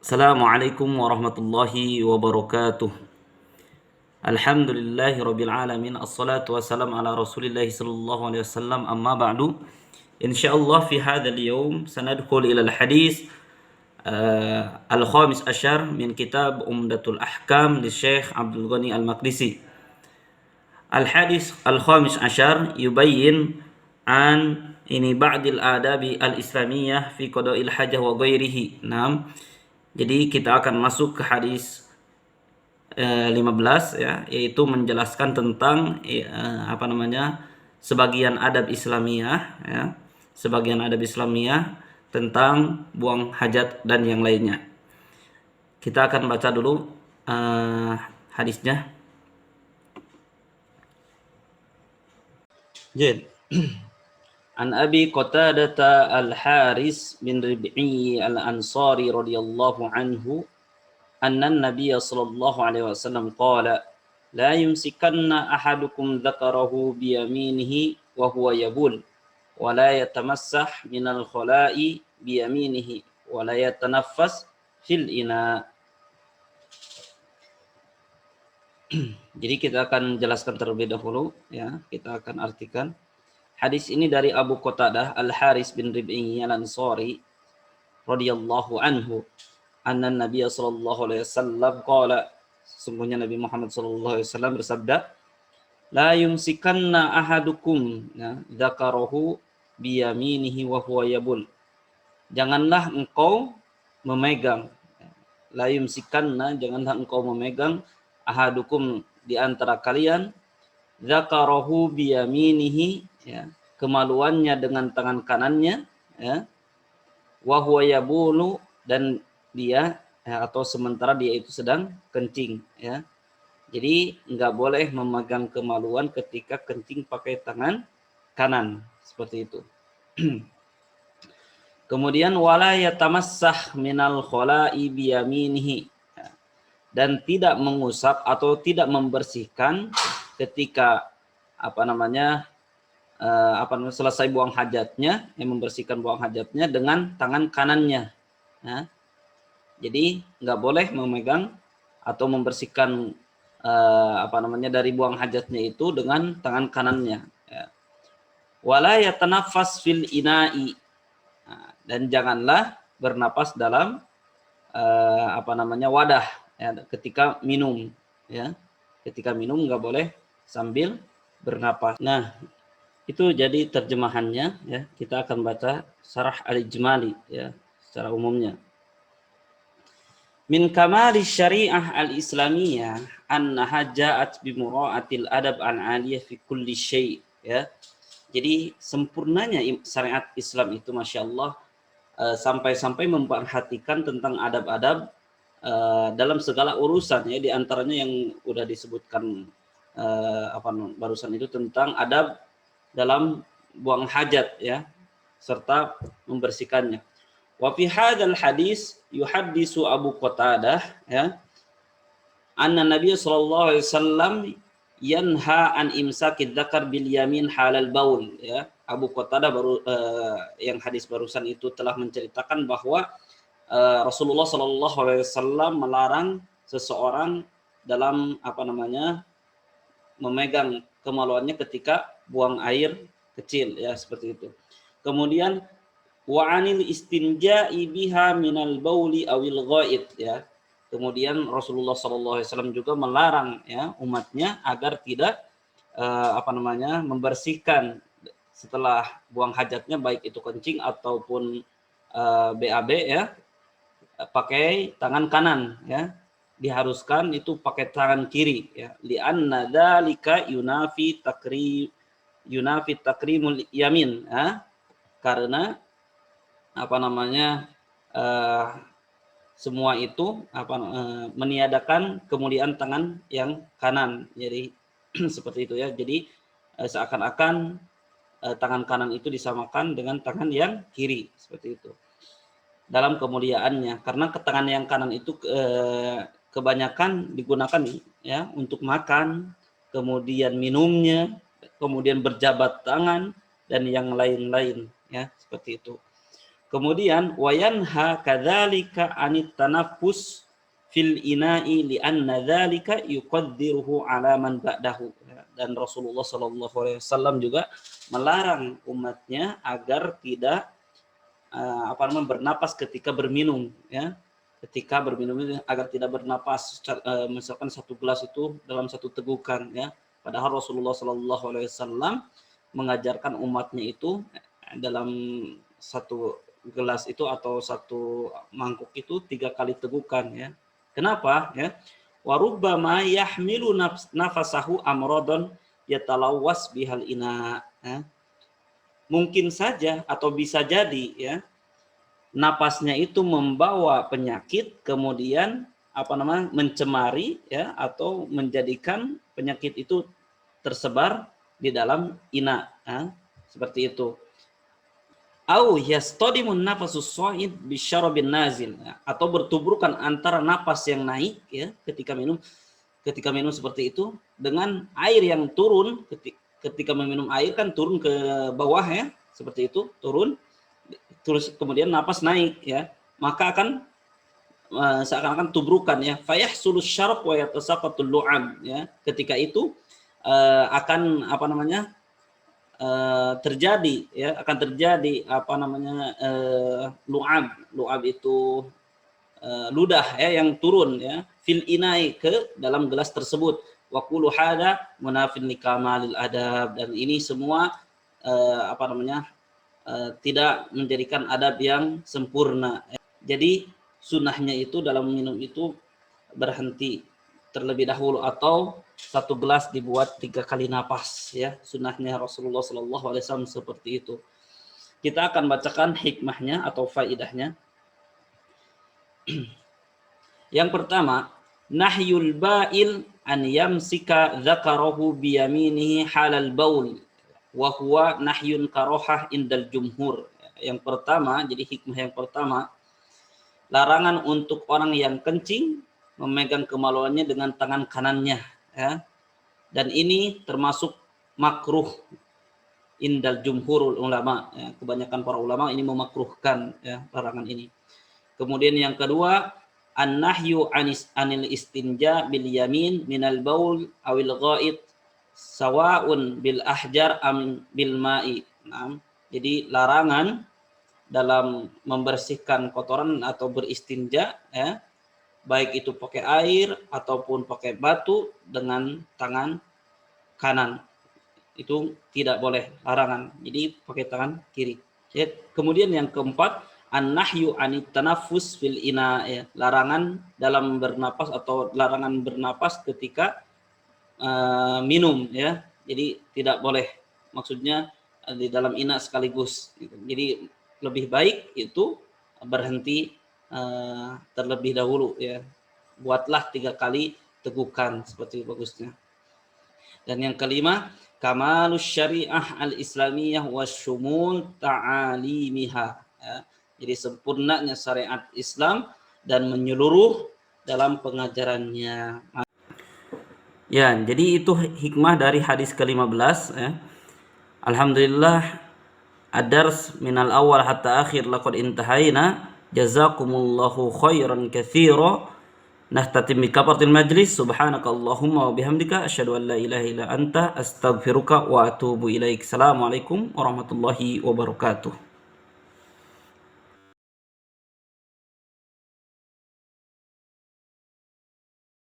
Assalamualaikum warahmatullahi wabarakatuh. Alhamdulillahi rabbil alamin. Assalatu wassalamu ala rasulillahi sallallahu alaihi wasallam. Amma ba'du. Insyaallah fi hadzal yawm sanadkhul ila al-hadis al-khamis asyar min kitab Umdatul Ahkam li Syekh Abdul Ghani Al-Maqdisi. Al-hadis al-khamis asyar yubayyin an ini ba'dil adabi al-islamiyah fi qada'il hajah wa ghairihi. Naam. Jadi kita akan masuk ke hadis 15 ya, yaitu menjelaskan tentang sebagian adab Islamiyah ya, sebagian adab Islamiyah tentang buang hajat dan yang lainnya. Kita akan baca dulu hadisnya. Jadi An Abi Qatadah Al-Haris bin Rib'i Al-Ansari radhiyallahu anhu anna an-nabiy sallallahu alaihi wasallam qala la yumsikanna ahadukum dzakarahu bi yaminihi wa huwa yabul wa la yatamassah minal khala'i bi yaminihi wa la yatanaffas fil ina. Jadi kita akan jelaskan terlebih dahulu ya, kita akan artikan. Hadis ini dari Abu Qatadah Al-Haris bin Rib'i Al-Ansari radhiyallahu anhu anna Nabi sallallahu alaihi wasallam qala, sesungguhnya Nabi Muhammad sallallahu alaihi wasallam bersabda, la yumsikanna ahadukum ya dzakarahu bi yaminihi wa huwa yabul. Janganlah engkau memegang, la yumsikanna, janganlah engkau memegang ahadukum di antara kalian dzakarahu bi yaminihi ya, kemaluannya dengan tangan kanannya ya, wa huwa yabulu, dan dia ya, atau sementara dia itu sedang kencing ya. Jadi enggak boleh memegang kemaluan ketika kencing pakai tangan kanan seperti itu. Kemudian wala yatamassah minal khala'i bi yaminihi, dan tidak mengusap atau tidak membersihkan ketika selesai buang hajatnya, yang membersihkan buang hajatnya dengan tangan kanannya. Ya. Jadi nggak boleh memegang atau membersihkan dari buang hajatnya itu dengan tangan kanannya. Ya. Wala yatanaffas fil ina'i, dan janganlah bernapas dalam wadah ya, ketika minum. Ya. Ketika minum nggak boleh sambil bernapas. Nah, itu jadi terjemahannya ya. Kita akan baca syarah al-ijmali ya, secara umumnya. Min kamali syariah al-islamiyah annaha ja'at bi mura'atil adab an aliyah fi kulli syai' ya. Jadi sempurnanya syariat Islam itu Masya Allah, sampai-sampai memperhatikan tentang adab-adab dalam segala urusan ya, di antaranya yang udah disebutkan barusan itu tentang adab dalam buang hajat ya, serta membersihkannya. Wa fi hadzal hadis yuhaddisu Abu Qatadah ya, anna Nabi sallallahu alaihi wasallam yanha an imsakid dzakar bil yamin halal baul ya. Abu Qatadah yang hadis barusan itu telah menceritakan bahwa Rasulullah sallallahu alaihi wasallam melarang seseorang dalam memegang kemaluannya ketika buang air kecil ya, seperti itu. Kemudian wa anil istinja'i biha minal bauli awil ghaid ya. Kemudian Rasulullah sallallahu alaihi wasallam juga melarang ya umatnya agar tidak membersihkan setelah buang hajatnya, baik itu kencing ataupun BAB ya, pakai tangan kanan ya. Diharuskan itu pakai tangan kiri ya, li'anna dzalika yunafi takrimul yamin ya, karena semua itu meniadakan kemuliaan tangan yang kanan. Jadi seperti itu ya. Jadi seakan-akan tangan kanan itu disamakan dengan tangan yang kiri, seperti itu dalam kemuliaannya, karena tangan yang kanan itu kebanyakan digunakan ya untuk makan, kemudian minumnya, kemudian berjabat tangan dan yang lain-lain ya, seperti itu. Kemudian wayanha kadzalika anit tanaffus fil ina'i li'anna dzalika yuqaddiruhu 'ala man ba'dahu. Dan Rasulullah sallallahu alaihi wasallam juga melarang umatnya agar tidak bernapas ketika berminum, ya. Ketika berminum itu agar tidak bernapas, misalkan satu gelas itu dalam satu tegukan, ya. Padahal Rasulullah sallallahu alaihi wasallam mengajarkan umatnya itu dalam satu gelas itu atau satu mangkuk itu 3 kali tegukan, ya. Kenapa, ya? Wa rubbama yahmilu nafasahu amradon yatalawwas bihal ina, ya. Mungkin saja atau bisa jadi, ya, napasnya itu membawa penyakit, kemudian mencemari, ya, atau menjadikan penyakit itu tersebar di dalam ina, ya, seperti itu. Au yastadimun nafasus sha'id bisyarabin nazil, ya, atau bertubrukan antara napas yang naik, ya, ketika minum seperti itu dengan air yang turun. Ketika meminum air kan turun ke bawah, ya, seperti itu, turun terus kemudian napas naik, ya, maka akan seakan-akan tubrukan, ya, fayahsulus syarab wa yatasaqatul lu'ab, ya. Ketika itu akan terjadi, ya, akan terjadi lu'ab itu ludah, ya, yang turun, ya, fil inai, ke dalam gelas tersebut. Wa kullu hada munafin likamalil adab, dan ini semua tidak menjadikan adab yang sempurna. Jadi sunnahnya itu dalam minum itu berhenti terlebih dahulu, atau satu gelas dibuat 3 kali napas, ya. Sunnahnya Rasulullah SAW seperti itu. Kita akan bacakan hikmahnya atau faidahnya. Yang pertama, nahyul ba'il an yamsika dzakarahu biyaminihi halal baul wa huwa nahyun karohah indal jumhur. Yang pertama, jadi hikmah yang pertama, larangan untuk orang yang kencing memegang kemaluannya dengan tangan kanannya, ya. Dan ini termasuk makruh indal jumhurul ulama, ya. Kebanyakan para ulama ini memakruhkan, ya, larangan ini. Kemudian yang kedua, an-nahyu anil istinja bil yamin minal baul awil ghaid sawaun bil ahjar am bil ma'i. Nah, jadi larangan dalam membersihkan kotoran atau beristinja, ya, baik itu pakai air ataupun pakai batu dengan tangan kanan, itu tidak boleh, larangan. Jadi pakai tangan kiri, ya. Kemudian yang keempat, an-nahyu anit tanaffus fil ina, ya, larangan dalam bernapas atau larangan bernapas ketika minum, ya. Jadi tidak boleh, maksudnya di dalam ina sekaligus, gitu. Jadi lebih baik itu berhenti terlebih dahulu, ya. Buatlah 3 kali tegukan, seperti bagusnya. Dan yang kelima, kamalus syariah al-islamiyah wasyumul ta'alimiha, ya. Jadi sempurnanya syariat Islam dan menyeluruh dalam pengajarannya. Ya, jadi itu hikmah dari hadis ke-15, ya. Alhamdulillah, ad-dars minal awal hatta akhir laqad intahaina. Jazakumullahu khairan katsira. Nahtatim bi kafatil majlis. Subhanakallahumma wa bihamdika asyhadu an la ilaha illa anta astaghfiruka wa atubu ilaik. Assalamualaikum warahmatullahi wabarakatuh.